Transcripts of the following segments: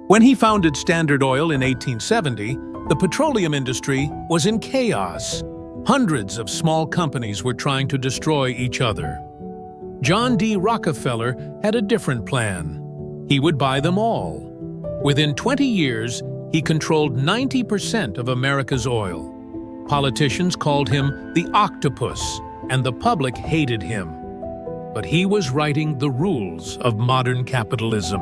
When he founded Standard Oil in 1870, the petroleum industry was in chaos. Hundreds of small companies were trying to destroy each other. John D. Rockefeller had a different plan. He would buy them all. Within 20 years, he controlled 90% of America's oil. Politicians called him the octopus, and the public hated him. But he was writing the rules of modern capitalism.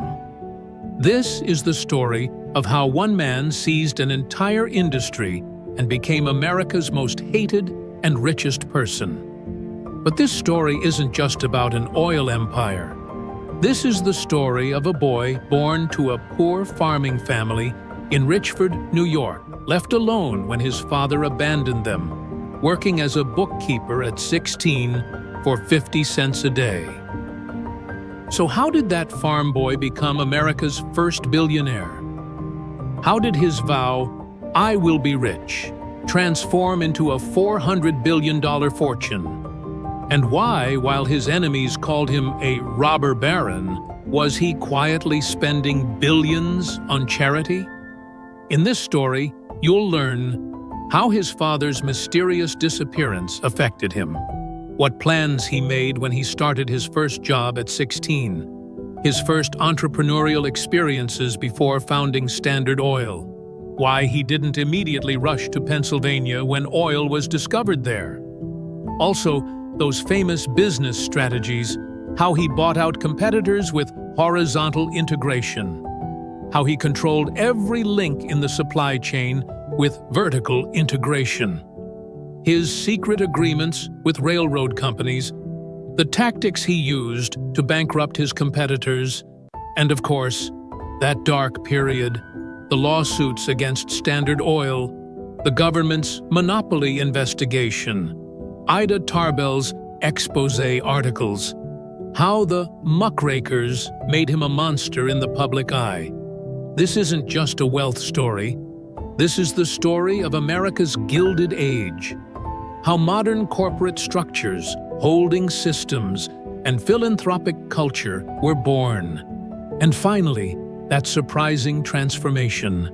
This is the story of how one man seized an entire industry and became America's most hated and richest person. But this story isn't just about an oil empire. This is the story of a boy born to a poor farming family in Richford, New York, left alone when his father abandoned them, working as a bookkeeper at 16 for 50 cents a day. So how did that farm boy become America's first billionaire? How did his vow, "I will be rich," transform into a $400 billion fortune? And why, while his enemies called him a robber baron, was he quietly spending billions on charity? In this story, you'll learn how his father's mysterious disappearance affected him, what plans he made when he started his first job at 16, his first entrepreneurial experiences before founding Standard Oil, why he didn't immediately rush to Pennsylvania when oil was discovered there. Also, those famous business strategies, how he bought out competitors with horizontal integration, how he controlled every link in the supply chain with vertical integration, his secret agreements with railroad companies, the tactics he used to bankrupt his competitors, and of course, that dark period, the lawsuits against Standard Oil, the government's monopoly investigation, Ida Tarbell's EXPOSÉ articles, how the muckrakers made him a monster in the public eye. This isn't just a wealth story. This is the story of America's Gilded Age. How modern corporate structures, holding systems, and philanthropic culture were born. And finally, that surprising transformation.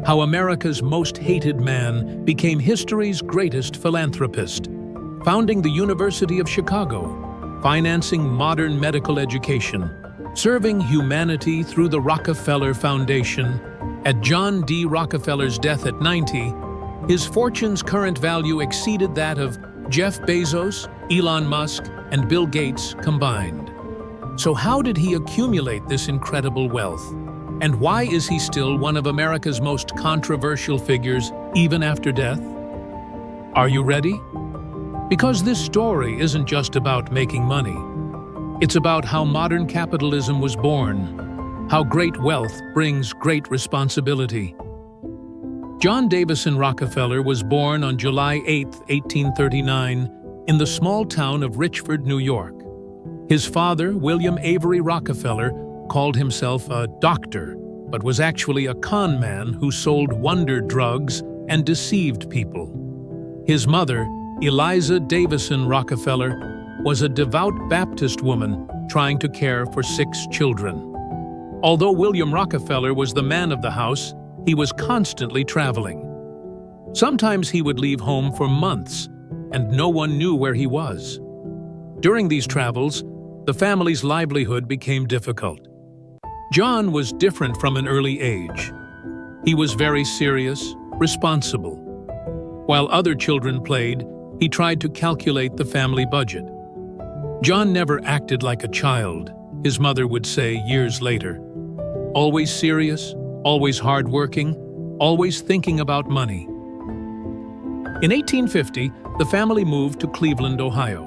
How America's most hated man became history's greatest philanthropist, founding the University of Chicago, financing modern medical education, serving humanity through the Rockefeller Foundation. At John D. Rockefeller's death at 90, his fortune's current value exceeded that of Jeff Bezos, Elon Musk, and Bill Gates combined. So how did he accumulate this incredible wealth? And why is he still one of America's most controversial figures even after death? Are you ready? Because this story isn't just about making money. It's about how modern capitalism was born, how great wealth brings great responsibility. John Davison Rockefeller was born on July 8, 1839, in the small town of Richford, New York. His father, William Avery Rockefeller, called himself a doctor, but was actually a con man who sold wonder drugs and deceived people. His mother, Eliza Davison Rockefeller, was a devout Baptist woman trying to care for 6 children. Although William Rockefeller was the man of the house, he was constantly traveling. Sometimes he would leave home for months, and no one knew where he was. During these travels, the family's livelihood became difficult. John was different from an early age. He was very serious, responsible. While other children played, he tried to calculate the family budget. John never acted like a child, his mother would say years later. Always serious, always hardworking, always thinking about money. In 1850, the family moved to Cleveland, Ohio.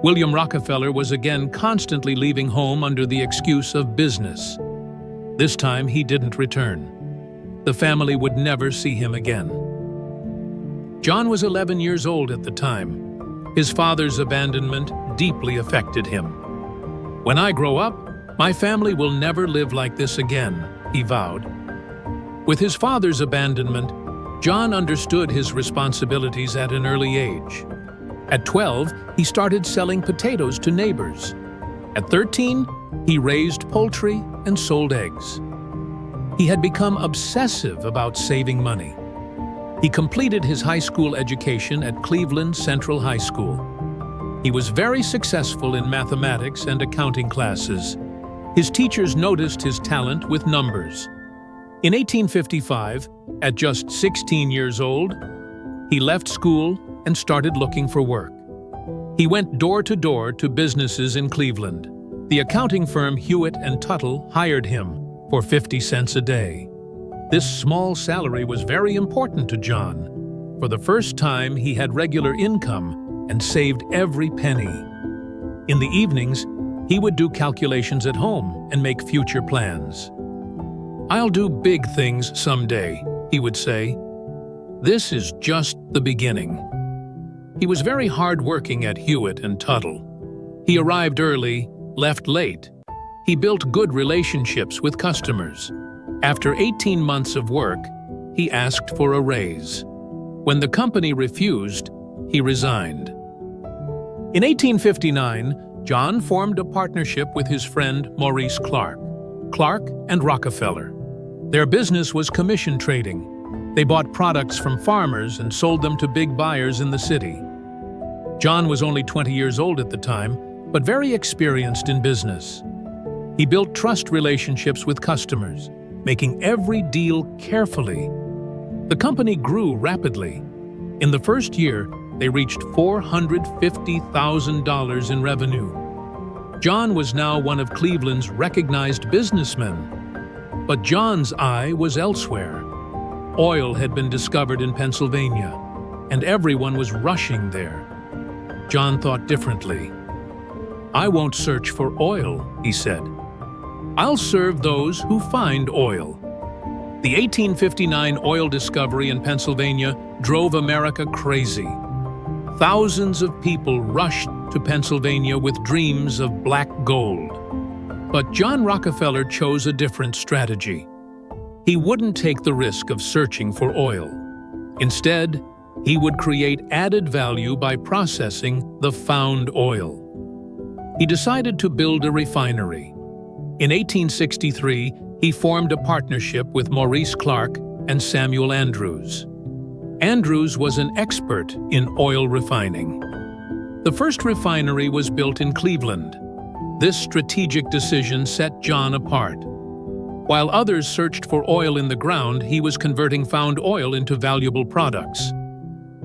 William Rockefeller was again constantly leaving home under the excuse of business. This time, he didn't return. The family would never see him again. John was 11 years old at the time. His father's abandonment deeply affected him. "When I grow up, my family will never live like this again," he vowed. With his father's abandonment, John understood his responsibilities at an early age. At 12, he started selling potatoes to neighbors. At 13, he raised poultry and sold eggs. He had become obsessive about saving money. He completed his high school education at Cleveland Central High School. He was very successful in mathematics and accounting classes. His teachers noticed his talent with numbers. In 1855, at just 16 years old, he left school and started looking for work. He went door to door to businesses in Cleveland. The accounting firm Hewitt and Tuttle hired him for 50 cents a day. This small salary was very important to John. For the first time, he had regular income and saved every penny. In the evenings, he would do calculations at home and make future plans. "I'll do big things someday," he would say. "This is just the beginning." He was very hard-working at Hewitt and Tuttle. He arrived early, left late. He built good relationships with customers. After 18 months of work, he asked for a raise. When the company refused, he resigned. In 1859, John formed a partnership with his friend Maurice Clark and Rockefeller. Their business was commission trading. They bought products from farmers and sold them to big buyers in the city. John was only 20 years old at the time, but very experienced in business. He built trust relationships with customers, making every deal carefully. The company grew rapidly. In the first year, they reached $450,000 in revenue. John was now one of Cleveland's recognized businessmen. But John's eye was elsewhere. Oil had been discovered in Pennsylvania, and everyone was rushing there. John thought differently. "I won't search for oil," he said. "I'll serve those who find oil." The 1859 oil discovery in Pennsylvania drove America crazy. Thousands of people rushed to Pennsylvania with dreams of black gold. But John Rockefeller chose a different strategy. He wouldn't take the risk of searching for oil. Instead, he would create added value by processing the found oil. He decided to build a refinery. In 1863, he formed a partnership with Maurice Clark and Samuel Andrews. Andrews was an expert in oil refining. The first refinery was built in Cleveland. This strategic decision set John apart. While others searched for oil in the ground, he was converting found oil into valuable products.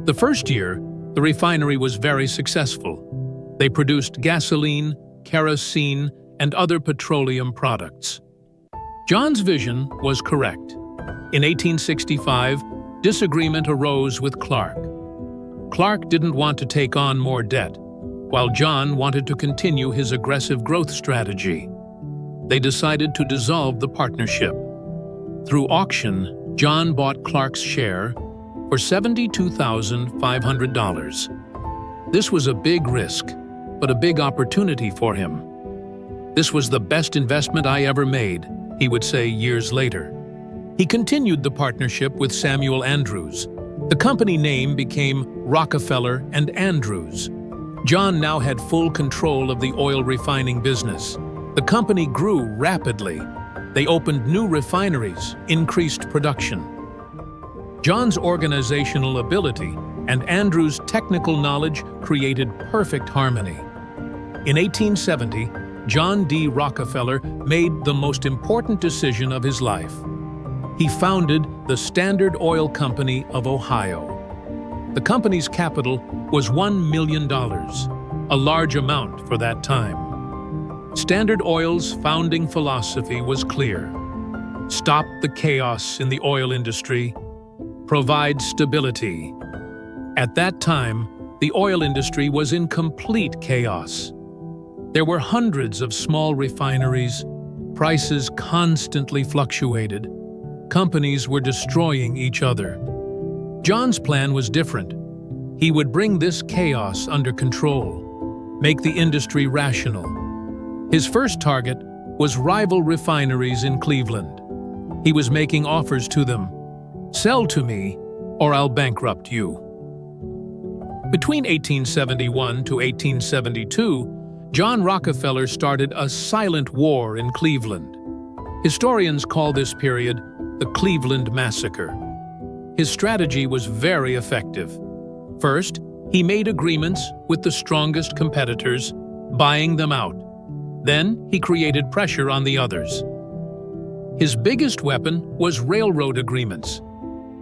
The first year, the refinery was very successful. They produced gasoline, kerosene, and other petroleum products. John's vision was correct. In 1865, disagreement arose with Clark. Clark didn't want to take on more debt, while John wanted to continue his aggressive growth strategy. They decided to dissolve the partnership. Through auction, John bought Clark's share for $72,500. This was a big risk, but a big opportunity for him. "This was the best investment I ever made," he would say years later. He continued the partnership with Samuel Andrews. The company name became Rockefeller and Andrews. John now had full control of the oil refining business. The company grew rapidly. They opened new refineries, increased production. John's organizational ability and Andrews' technical knowledge created perfect harmony. In 1870, John D. Rockefeller made the most important decision of his life. He founded the Standard Oil Company of Ohio. The company's capital was $1 million, a large amount for that time. Standard Oil's founding philosophy was clear: stop the chaos in the oil industry, provide stability. At that time, the oil industry was in complete chaos. There were hundreds of small refineries, prices constantly fluctuated, companies were destroying each other. John's plan was different. He would bring this chaos under control, make the industry rational. His first target was rival refineries in Cleveland. He was making offers to them: "Sell to me, or I'll bankrupt you." Between 1871 to 1872, John Rockefeller started a silent war in Cleveland. Historians call this period the Cleveland Massacre. His strategy was very effective. First, he made agreements with the strongest competitors, buying them out. Then, he created pressure on the others. His biggest weapon was railroad agreements.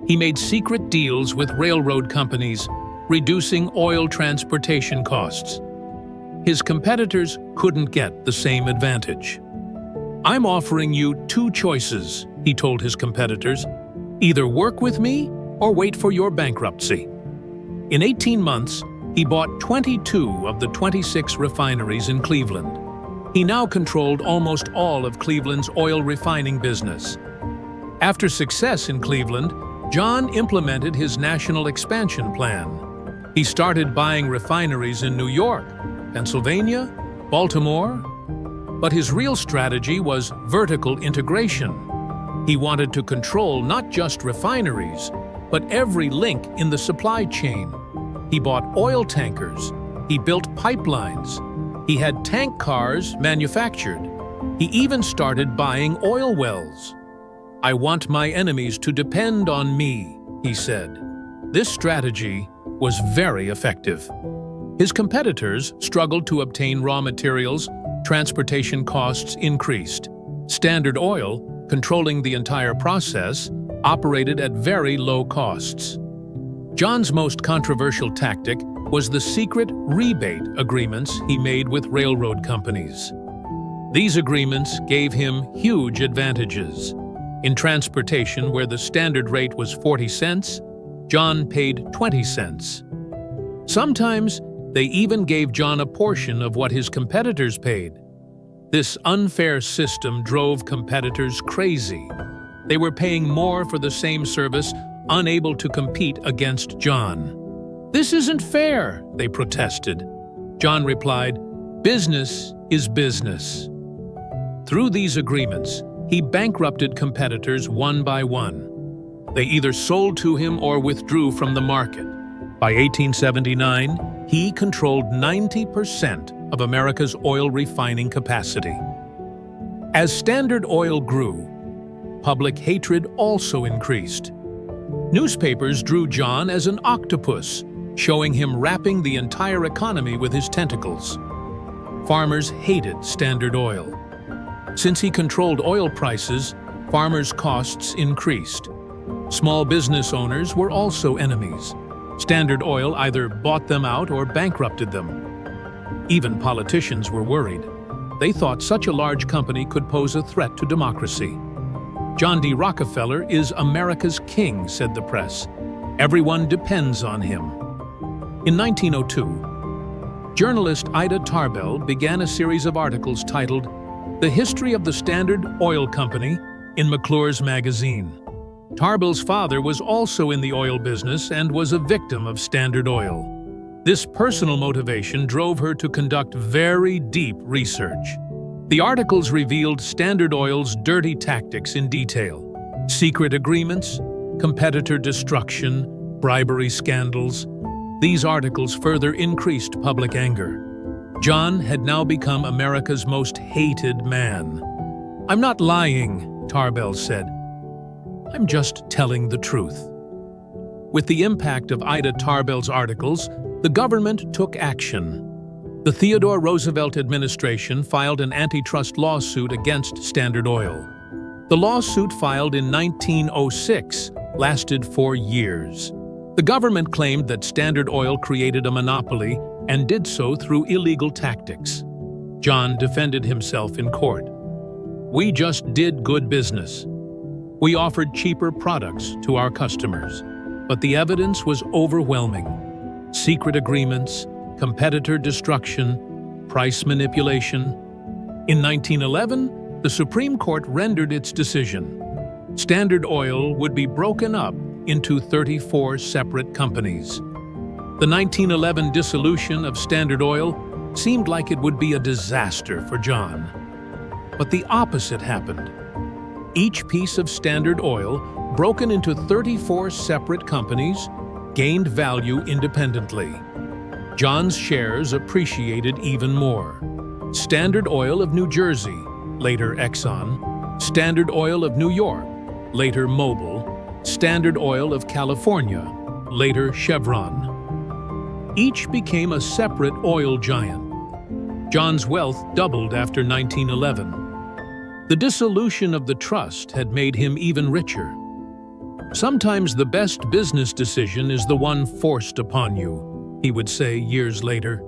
He made secret deals with railroad companies, reducing oil transportation costs. His competitors couldn't get the same advantage. "I'm offering you two choices," he told his competitors. "Either work with me or wait for your bankruptcy." In 18 months, he bought 22 of the 26 refineries in Cleveland. He now controlled almost all of Cleveland's oil refining business. After success in Cleveland, John implemented his national expansion plan. He started buying refineries in New York, Pennsylvania, Baltimore. But his real strategy was vertical integration. He wanted to control not just refineries, but every link in the supply chain. He bought oil tankers. He built pipelines. He had tank cars manufactured. He even started buying oil wells. "I want my enemies to depend on me," he said. This strategy was very effective. His competitors struggled to obtain raw materials. Transportation costs increased. Standard Oil, controlling the entire process, operated at very low costs. John's most controversial tactic was the secret rebate agreements he made with railroad companies. These agreements gave him huge advantages. In transportation, where the standard rate was 40 cents, John paid 20 cents. Sometimes, they even gave John a portion of what his competitors paid. This unfair system drove competitors crazy. They were paying more for the same service, unable to compete against John. "This isn't fair," they protested. John replied, "Business is business." Through these agreements, he bankrupted competitors one by one. They either sold to him or withdrew from the market. By 1879, he controlled 90% of America's oil refining capacity. As Standard Oil grew, public hatred also increased. Newspapers drew John as an octopus, showing him wrapping the entire economy with his tentacles. Farmers hated Standard Oil. Since he controlled oil prices, farmers' costs increased. Small business owners were also enemies. Standard Oil either bought them out or bankrupted them. Even politicians were worried. They thought such a large company could pose a threat to democracy. "John D. Rockefeller is America's king," said the press. "Everyone depends on him." In 1902, journalist Ida Tarbell began a series of articles titled "The History of the Standard Oil Company" in McClure's magazine. Tarbell's father was also in the oil business and was a victim of Standard Oil. This personal motivation drove her to conduct very deep research. The articles revealed Standard Oil's dirty tactics in detail: secret agreements, competitor destruction, bribery scandals. These articles further increased public anger. John had now become America's most hated man. "I'm not lying," Tarbell said. "I'm just telling the truth." With the impact of Ida Tarbell's articles, the government took action. The Theodore Roosevelt administration filed an antitrust lawsuit against Standard Oil. The lawsuit, filed in 1906, lasted 4 years. The government claimed that Standard Oil created a monopoly and did so through illegal tactics. John defended himself in court. "We just did good business. We offered cheaper products to our customers, but the evidence was overwhelming. Secret agreements, competitor destruction, price manipulation." In 1911, the Supreme Court rendered its decision. Standard Oil would be broken up into 34 separate companies. The 1911 dissolution of Standard Oil seemed like it would be a disaster for John. But the opposite happened. Each piece of Standard Oil, broken into 34 separate companies, gained value independently. John's shares appreciated even more. Standard Oil of New Jersey, later Exxon, Standard Oil of New York, later Mobil, Standard Oil of California, later Chevron. Each became a separate oil giant. John's wealth doubled after 1911. The dissolution of the trust had made him even richer. Sometimes the best business decision is the one forced upon you, he would say years later.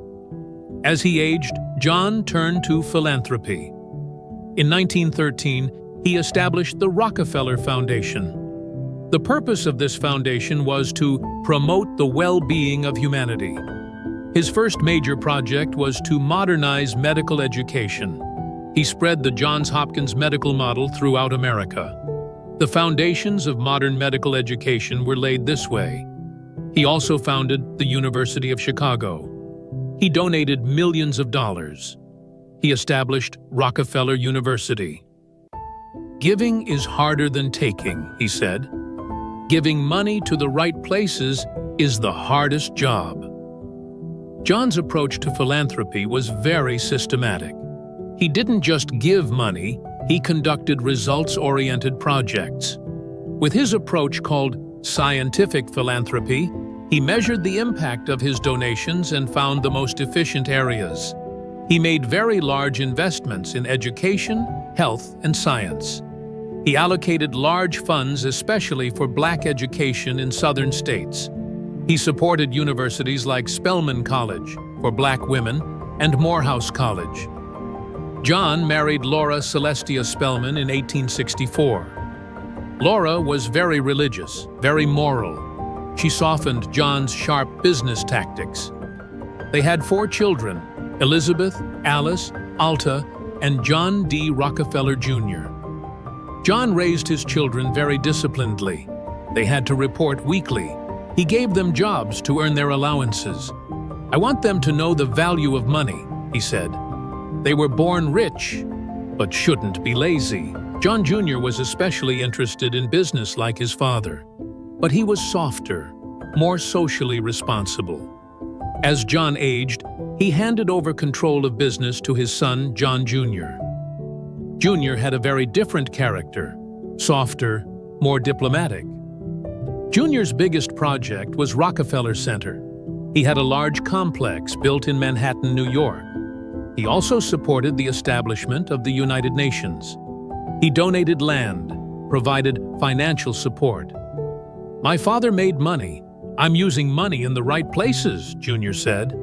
As he aged, John turned to philanthropy. In 1913, he established the Rockefeller Foundation. The purpose of this foundation was to promote the well-being of humanity. His first major project was to modernize medical education. He spread the Johns Hopkins medical model throughout America. The foundations of modern medical education were laid this way. He also founded the University of Chicago. He donated millions of dollars. He established Rockefeller University. Giving is harder than taking, he said. Giving money to the right places is the hardest job. John's approach to philanthropy was very systematic. He didn't just give money, he conducted results-oriented projects. With his approach called scientific philanthropy, he measured the impact of his donations and found the most efficient areas. He made very large investments in education, health, and science. He allocated large funds especially for Black education in southern states. He supported universities like Spelman College for Black women and Morehouse College. John married Laura Celestia Spelman in 1864. Laura was very religious, very moral. She softened John's sharp business tactics. They had 4 children, Elizabeth, Alice, Alta, and John D. Rockefeller Jr. John raised his children very disciplinedly. They had to report weekly. He gave them jobs to earn their allowances. "I want them to know the value of money," he said. They were born rich, but shouldn't be lazy. John Jr. was especially interested in business like his father. But he was softer, more socially responsible. As John aged, he handed over control of business to his son, John Jr. Jr. had a very different character, softer, more diplomatic. Jr.'s biggest project was Rockefeller Center. He had a large complex built in Manhattan, New York. He also supported the establishment of the United Nations. He donated land, provided financial support. "My father made money. I'm using money in the right places," Jr. said.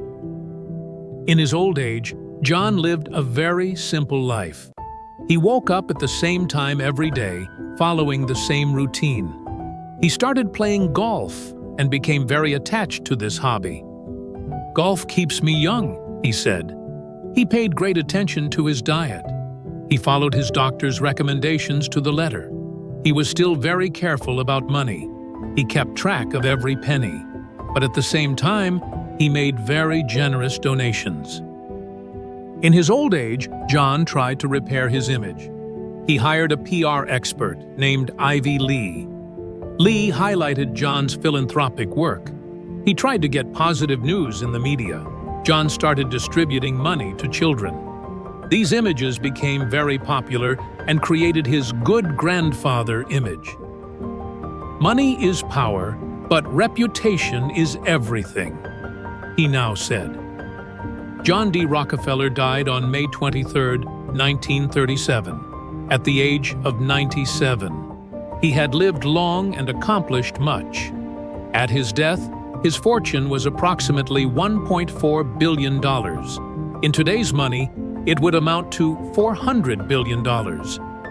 In his old age, John lived a very simple life. He woke up at the same time every day, following the same routine. He started playing golf and became very attached to this hobby. "Golf keeps me young," he said. He paid great attention to his diet. He followed his doctor's recommendations to the letter. He was still very careful about money. He kept track of every penny. But at the same time, he made very generous donations. In his old age, John tried to repair his image. He hired a PR expert named Ivy Lee. Lee highlighted John's philanthropic work. He tried to get positive news in the media. John started distributing money to children. These images became very popular and created his good grandfather image. "Money is power, but reputation is everything," he now said. John D. Rockefeller died on May 23, 1937, at the age of 97. He had lived long and accomplished much. At his death, his fortune was approximately $1.4 billion. In today's money, it would amount to $400 billion.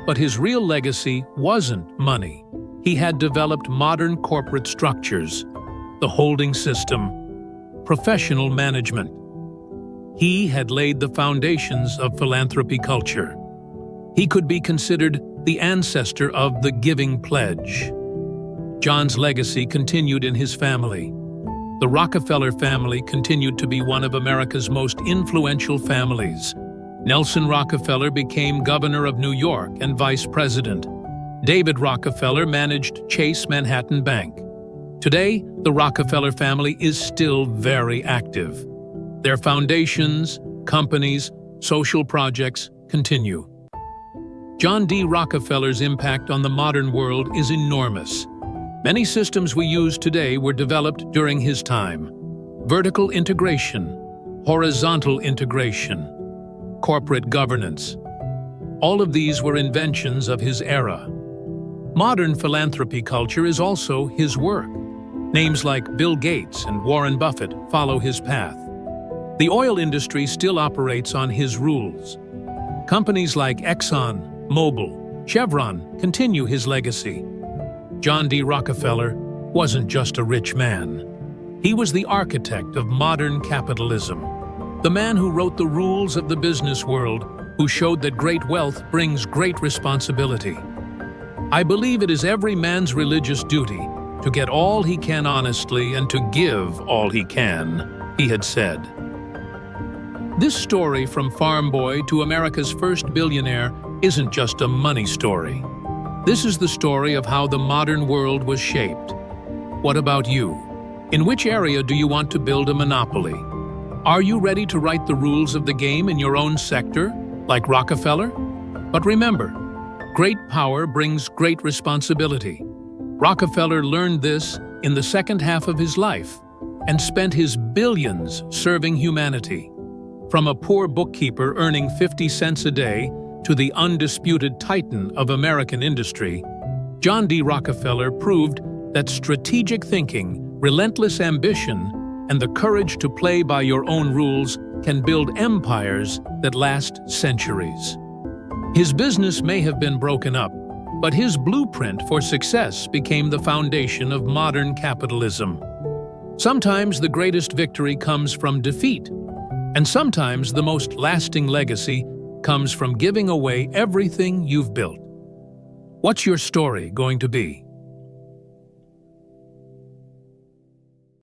But his real legacy wasn't money. He had developed modern corporate structures, the holding system, professional management. He had laid the foundations of philanthropy culture. He could be considered the ancestor of the Giving Pledge. John's legacy continued in his family. The Rockefeller family continued to be one of America's most influential families. Nelson Rockefeller became governor of New York and vice president. David Rockefeller managed Chase Manhattan Bank. Today, the Rockefeller family is still very active. Their foundations, companies, social projects continue. John D. Rockefeller's impact on the modern world is enormous. Many systems we use today were developed during his time. Vertical integration, horizontal integration, corporate governance. All of these were inventions of his era. Modern philanthropy culture is also his work. Names like Bill Gates and Warren Buffett follow his path. The oil industry still operates on his rules. Companies like Exxon, Mobil, Chevron continue his legacy. John D. Rockefeller wasn't just a rich man. He was the architect of modern capitalism, the man who wrote the rules of the business world, who showed that great wealth brings great responsibility. I believe it is every man's religious duty to get all he can honestly and to give all he can, he had said. This story from farm boy to America's first billionaire isn't just a money story. This is the story of how the modern world was shaped. What about you? In which area do you want to build a monopoly? Are you ready to write the rules of the game in your own sector, like Rockefeller? But remember, great power brings great responsibility. Rockefeller learned this in the second half of his life and spent his billions serving humanity. From a poor bookkeeper earning 50 cents a day to the undisputed titan of American industry, John D. Rockefeller proved that strategic thinking, relentless ambition, and the courage to play by your own rules can build empires that last centuries. His business may have been broken up, but his blueprint for success became the foundation of modern capitalism. Sometimes the greatest victory comes from defeat, and sometimes the most lasting legacy comes from giving away everything you've built. What's your story going to be?